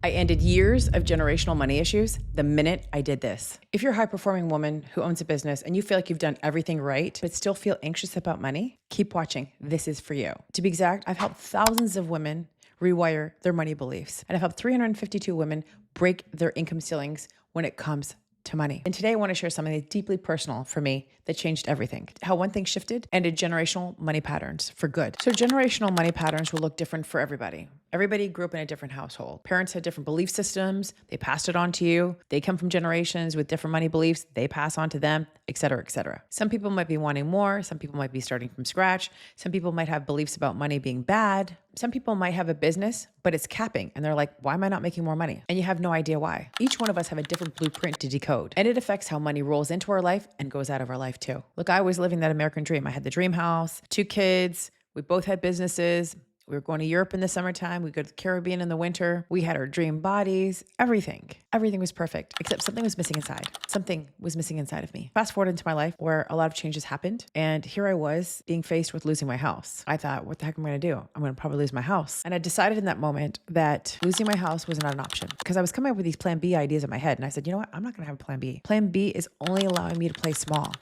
I ended years of generational money issues the minute I did this. If you're a high-performing woman who owns a business and you feel like you've done everything right, but still feel anxious about money, keep watching. This is for you. To be exact, I've helped thousands of women rewire their money beliefs. And I've helped 352 women break their income ceilings when it comes to money. And today I want to share something that's deeply personal for me that changed everything. How one thing shifted ended generational money patterns for good. So generational money patterns will look different for everybody. Everybody grew up in a different household. Parents had different belief systems. They passed it on to you. They come from generations with different money beliefs. They pass on to them, et cetera, et cetera. Some people might be wanting more. Some people might be starting from scratch. Some people might have beliefs about money being bad. Some people might have a business, but it's capping. And they're like, why am I not making more money? And you have no idea why. Each one of us have a different blueprint to decode. And it affects how money rolls into our life and goes out of our life too. Look, I was living that American dream. I had the dream house, 2 kids. We both had businesses. We were going to Europe in the summertime. We go to the Caribbean in the winter. We had our dream bodies, everything. Everything was perfect, except something was missing inside. Something was missing inside of me. Fast forward into my life where a lot of changes happened. And here I was being faced with losing my house. I thought, what the heck am I going to do? I'm going to probably lose my house. And I decided in that moment that losing my house was not an option because I was coming up with these plan B ideas in my head. And I said, you know what? I'm not going to have a plan B. Plan B is only allowing me to play small.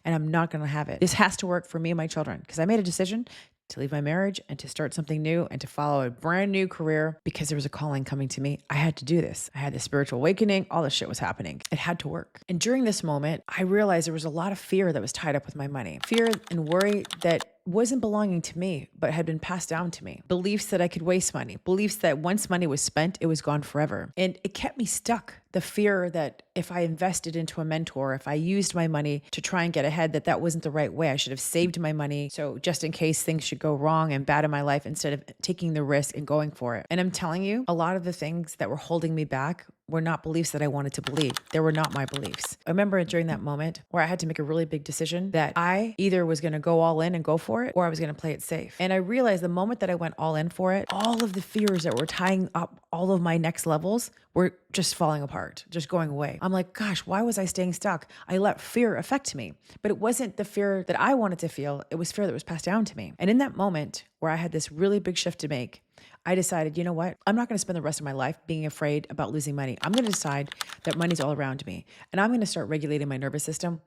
And I'm not going to have it. This has to work for me and my children because I made a decision to leave my marriage and to start something new and to follow a brand new career because there was a calling coming to me. I had to do this. I had this spiritual awakening. All this shit was happening. It had to work. And during this moment, I realized there was a lot of fear that was tied up with my money. Fear and worry that wasn't belonging to me, but had been passed down to me. Beliefs that I could waste money. Beliefs that once money was spent, it was gone forever. And it kept me stuck. The fear that if I invested into a mentor, if I used my money to try and get ahead, that wasn't the right way. I should have saved my money. So just in case things should go wrong and bad in my life, instead of taking the risk and going for it. And I'm telling you, a lot of the things that were holding me back were not beliefs that I wanted to believe. They were not my beliefs. I remember during that moment where I had to make a really big decision that I either was going to go all in and go for it, or I was going to play it safe. And I realized the moment that I went all in for it, all of the fears that were tying up all of my next levels were just falling apart, just going away. I'm like, gosh, why was I staying stuck? I let fear affect me, but it wasn't the fear that I wanted to feel. It was fear that was passed down to me. And in that moment where I had this really big shift to make, I decided, you know what? I'm not going to spend the rest of my life being afraid about losing money. I'm going to decide that money's all around me. And I'm going to start regulating my nervous system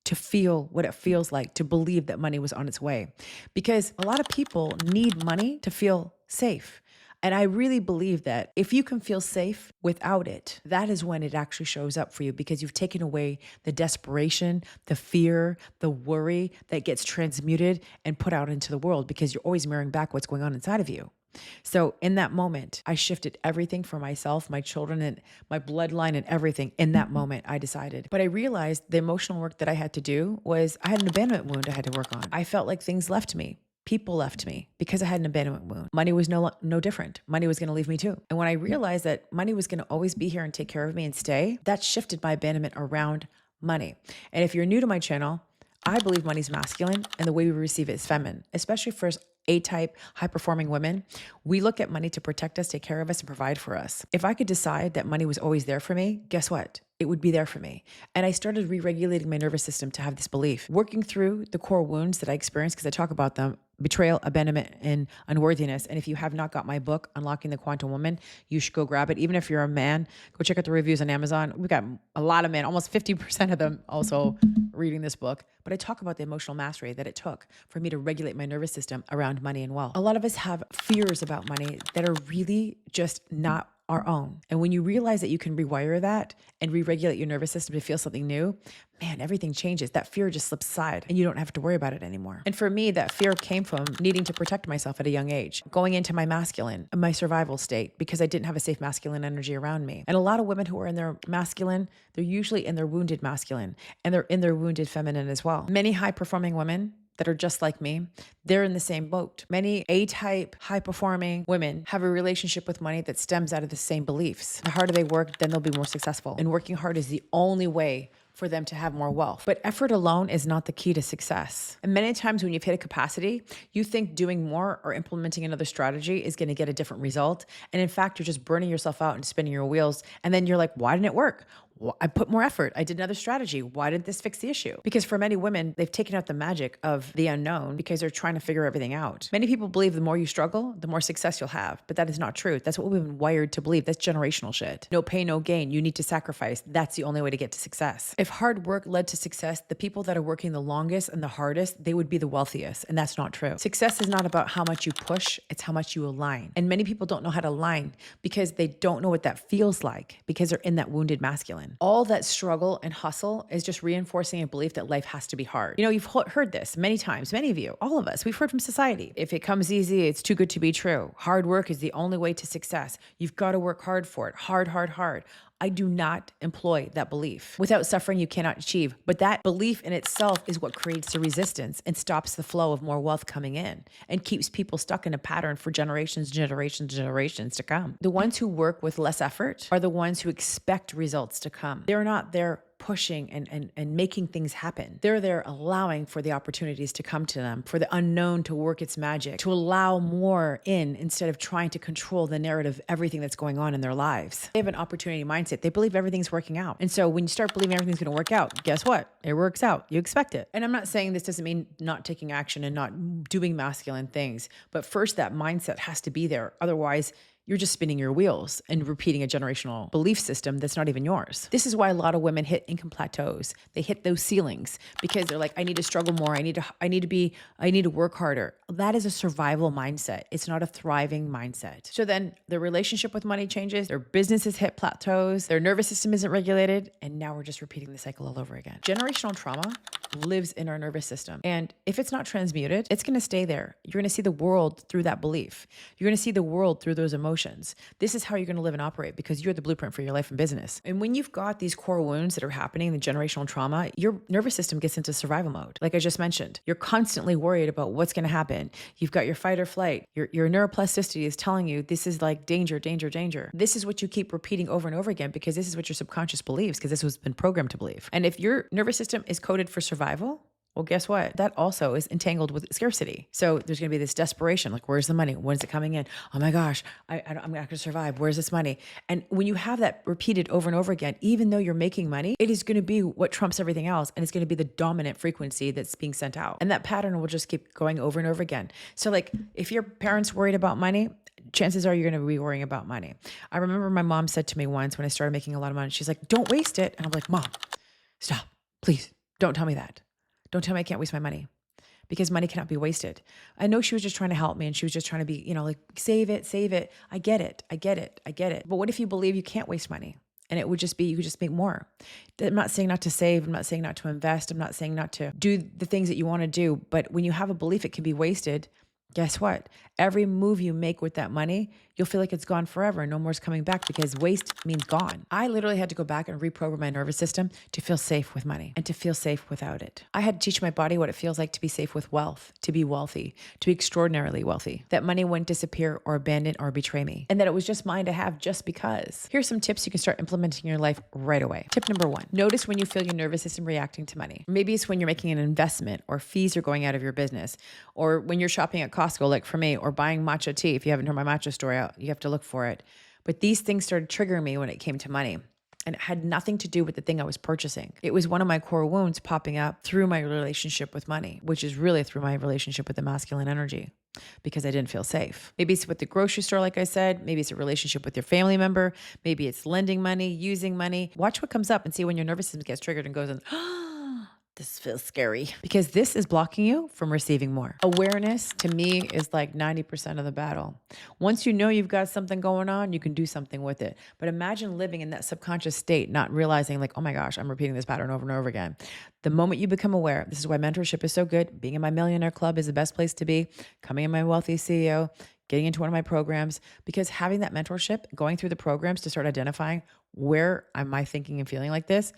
to feel what it feels like to believe that money was on its way. Because a lot of people need money to feel safe. And I really believe that if you can feel safe without it, that is when it actually shows up for you because you've taken away the desperation, the fear, the worry that gets transmuted and put out into the world because you're always mirroring back what's going on inside of you. So in that moment, I shifted everything for myself, my children, and my bloodline and everything. In that moment, I decided. But I realized the emotional work that I had to do was I had an abandonment wound I had to work on. I felt like things left me. People left me because I had an abandonment wound. Money was no different. Money was going to leave me too. And when I realized that money was going to always be here and take care of me and stay, that shifted my abandonment around money. And if you're new to my channel, I believe money's masculine and the way we receive it is feminine, especially for A-type, high-performing women. We look at money to protect us, take care of us, and provide for us. If I could decide that money was always there for me, guess what? It would be there for me. And I started re-regulating my nervous system to have this belief, working through the core wounds that I experienced, because I talk about them: betrayal, abandonment, and unworthiness. And if you have not got my book, Unlocking the Quantum Woman, you should go grab it. Even if you're a man, go check out the reviews on Amazon. We've got a lot of men, almost 50% of them also reading this book. But I talk about the emotional mastery that it took for me to regulate my nervous system around money and wealth. A lot of us have fears about money that are really just not our own. And when you realize that you can rewire that and re-regulate your nervous system to feel something new, man, everything changes. That fear just slips aside and you don't have to worry about it anymore. And for me, that fear came from needing to protect myself at a young age, going into my masculine, my survival state, because I didn't have a safe masculine energy around me. And a lot of women who are in their masculine, they're usually in their wounded masculine and they're in their wounded feminine as well. Many high-performing women that are just like me, they're in the same boat. Many A-type, high-performing women have a relationship with money that stems out of the same beliefs. The harder they work, then they'll be more successful. And working hard is the only way for them to have more wealth. But effort alone is not the key to success. And many times when you've hit a capacity, you think doing more or implementing another strategy is going to get a different result. And in fact, you're just burning yourself out and spinning your wheels. And then you're like, why didn't it work? Well, I put more effort. I did another strategy. Why didn't this fix the issue? Because for many women, they've taken out the magic of the unknown because they're trying to figure everything out. Many people believe the more you struggle, the more success you'll have. But that is not true. That's what we've been wired to believe. That's generational shit. No pain, no gain. You need to sacrifice. That's the only way to get to success. If hard work led to success, the people that are working the longest and the hardest, they would be the wealthiest. And that's not true. Success is not about how much you push. It's how much you align. And many people don't know how to align because they don't know what that feels like because they're in that wounded masculine. All that struggle and hustle is just reinforcing a belief that life has to be hard. You know, you've heard this many times, many of you, all of us, we've heard from society. If it comes easy, it's too good to be true. Hard work is the only way to success. You've got to work hard for it. Hard, hard, hard. I do not employ that belief. Without suffering, you cannot achieve. But that belief in itself is what creates the resistance and stops the flow of more wealth coming in and keeps people stuck in a pattern for generations, generations to come. The ones who work with less effort are the ones who expect results to come. They're not there pushing and making things happen. They're there allowing for the opportunities to come to them, for the unknown to work its magic, to allow more in instead of trying to control the narrative of everything that's going on in their lives. They have an opportunity mindset. They believe everything's working out. And so when you start believing everything's going to work out, guess what? It works out. You expect it. And I'm not saying this doesn't mean not taking action and not doing masculine things, but first that mindset has to be there. Otherwise, you're just spinning your wheels and repeating a generational belief system that's not even yours. This is why a lot of women hit income plateaus. They hit those ceilings because they're like, I need to struggle more. I need to work harder. That is a survival mindset. It's not a thriving mindset. So then their relationship with money changes, their businesses hit plateaus, their nervous system isn't regulated, and now we're just repeating the cycle all over again. Generational trauma lives in our nervous system. And if it's not transmuted, it's going to stay there. You're going to see the world through that belief. You're going to see the world through those emotions. This is how you're going to live and operate because you're the blueprint for your life and business. And when you've got these core wounds that are happening, the generational trauma, your nervous system gets into survival mode. Like I just mentioned, you're constantly worried about what's going to happen. You've got your fight or flight. Your neuroplasticity is telling you this is like danger, danger, danger. This is what you keep repeating over and over again because this is what your subconscious believes because this has been programmed to believe. And if your nervous system is coded for survival, well, guess what? That also is entangled with scarcity. So there's going to be this desperation, like, where's the money? When is it coming in? Oh my gosh, I'm not going to survive. Where's this money? And when you have that repeated over and over again, even though you're making money, it is going to be what trumps everything else. And it's going to be the dominant frequency that's being sent out. And that pattern will just keep going over and over again. So like if your parents worried about money, chances are you're going to be worrying about money. I remember my mom said to me once when I started making a lot of money, she's like, don't waste it. And I'm like, Mom, stop, please. Don't tell me that. Don't tell me I can't waste my money because money cannot be wasted. I know she was just trying to help me and she was just trying to be, like save it. I get it. But what if you believe you can't waste money? And it would just be, you could just make more. I'm not saying not to save. I'm not saying not to invest. I'm not saying not to do the things that you want to do. But when you have a belief it can be wasted, guess what? Every move you make with that money, you'll feel like it's gone forever and no more is coming back because waste means gone. I literally had to go back and reprogram my nervous system to feel safe with money and to feel safe without it. I had to teach my body what it feels like to be safe with wealth, to be wealthy, to be extraordinarily wealthy, that money wouldn't disappear or abandon or betray me, and that it was just mine to have just because. Here's some tips you can start implementing in your life right away. Tip number 1, notice when you feel your nervous system reacting to money. Maybe it's when you're making an investment or fees are going out of your business, or when you're shopping at Costco, like for me, or buying matcha tea. If you haven't heard my matcha story out, you have to look for it. But these things started triggering me when it came to money. And it had nothing to do with the thing I was purchasing. It was one of my core wounds popping up through my relationship with money, which is really through my relationship with the masculine energy, because I didn't feel safe. Maybe it's with the grocery store, like I said. Maybe it's a relationship with your family member. Maybe it's lending money, using money. Watch what comes up and see when your nervous system gets triggered and goes in, this feels scary, because this is blocking you from receiving more. Awareness to me is like 90% of the battle. Once you know you've got something going on, you can do something with it. But imagine living in that subconscious state, not realizing like, oh my gosh, I'm repeating this pattern over and over again. The moment you become aware, this is why mentorship is so good. Being in my millionaire club is the best place to be. Coming in my wealthy CEO, getting into one of my programs, because having that mentorship, going through the programs to start identifying where am I thinking and feeling like this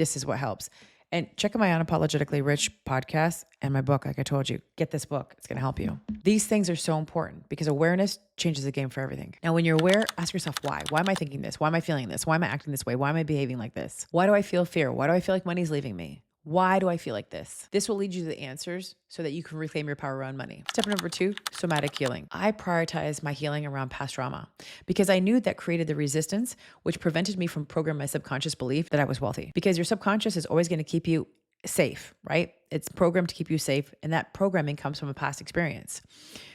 is what helps. And check out my Unapologetically Rich podcast and my book. Like I told you, get this book. It's going to help you. These things are so important because awareness changes the game for everything. Now, when you're aware, ask yourself why. Why am I thinking this? Why am I feeling this? Why am I acting this way? Why am I behaving like this? Why do I feel fear? Why do I feel like money's leaving me? Why do I feel like this? This will lead you to the answers so that you can reclaim your power around money. Step number 2, somatic healing. I prioritize my healing around past trauma because I knew that created the resistance, which prevented me from programming my subconscious belief that I was wealthy. Because your subconscious is always going to keep you safe, right? It's programmed to keep you safe. And that programming comes from a past experience.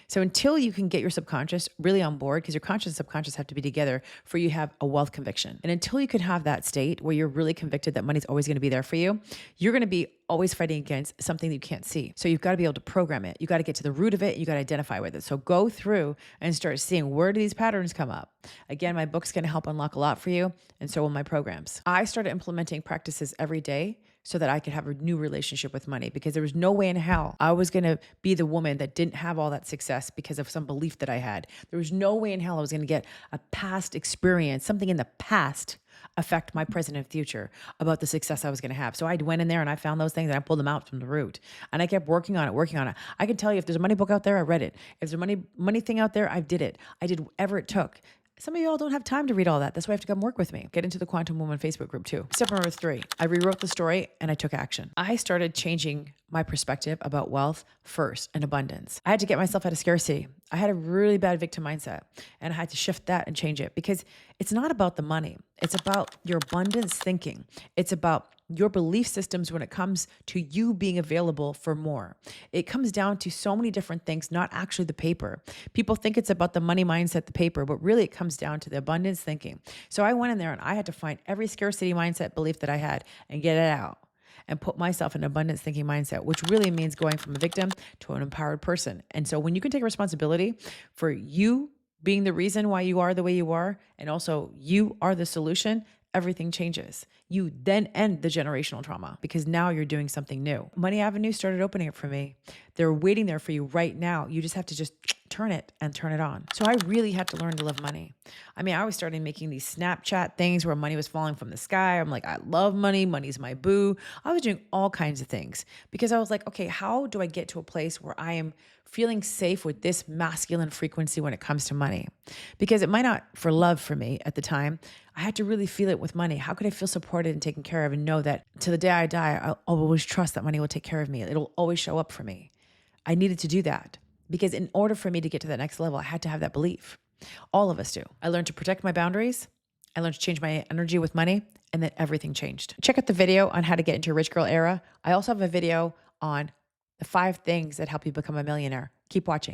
So until you can get your subconscious really on board, because your conscious and subconscious have to be together for you to have a wealth conviction. And until you can have that state where you're really convicted that money's always going to be there for you, you're going to be always fighting against something that you can't see. So you've got to be able to program it. You got to get to the root of it. You got to identify with it. So go through and start seeing, where do these patterns come up? Again, my book's going to help unlock a lot for you. And so will my programs. I started implementing practices every day so that I could have a new relationship with money, because there was no way in hell I was going to be the woman that didn't have all that success because of some belief that I had. There was no way in hell I was going to get a past experience, something in the past, affect my present and future about the success I was going to have. So I went in there and I found those things and I pulled them out from the root, and I kept working on it. I can tell you, if there's a money book out there, I read it. If there's a money thing out there, I did it. I did whatever it took. Some of y'all don't have time to read all that. That's why you have to come work with me. Get into the Quantum Woman Facebook group too. Step number 3, I rewrote the story and I took action. I started changing my perspective about wealth first and abundance. I had to get myself out of scarcity. I had a really bad victim mindset, and I had to shift that and change it, because it's not about the money. It's about your abundance thinking. It's about your belief systems when it comes to you being available for more. It comes down to so many different things, not actually the paper. People think it's about the money mindset, the paper, but really it comes down to the abundance thinking. So I went in there and I had to find every scarcity mindset belief that I had and get it out and put myself in an abundance thinking mindset, which really means going from a victim to an empowered person. And so when you can take responsibility for you being the reason why you are the way you are, and also you are the solution, everything changes. You then end the generational trauma, because now you're doing something new. Money Avenue started opening it for me. They're waiting there for you right now. You just have to just turn it and turn it on. So I really had to learn to love money. I mean, I was starting making these Snapchat things where money was falling from the sky. I'm like, I love money. Money's my boo. I was doing all kinds of things because I was like, okay, how do I get to a place where I am feeling safe with this masculine frequency when it comes to money? Because it might not for love for me at the time. I had to really feel it with money. How could I feel supported and taken care of and know that to the day I die, I'll always trust that money will take care of me. It'll always show up for me. I needed to do that because in order for me to get to that next level, I had to have that belief. All of us do. I learned to protect my boundaries. I learned to change my energy with money, and then everything changed. Check out the video on how to get into a rich girl era. I also have a video on the 5 things that help you become a millionaire. Keep watching.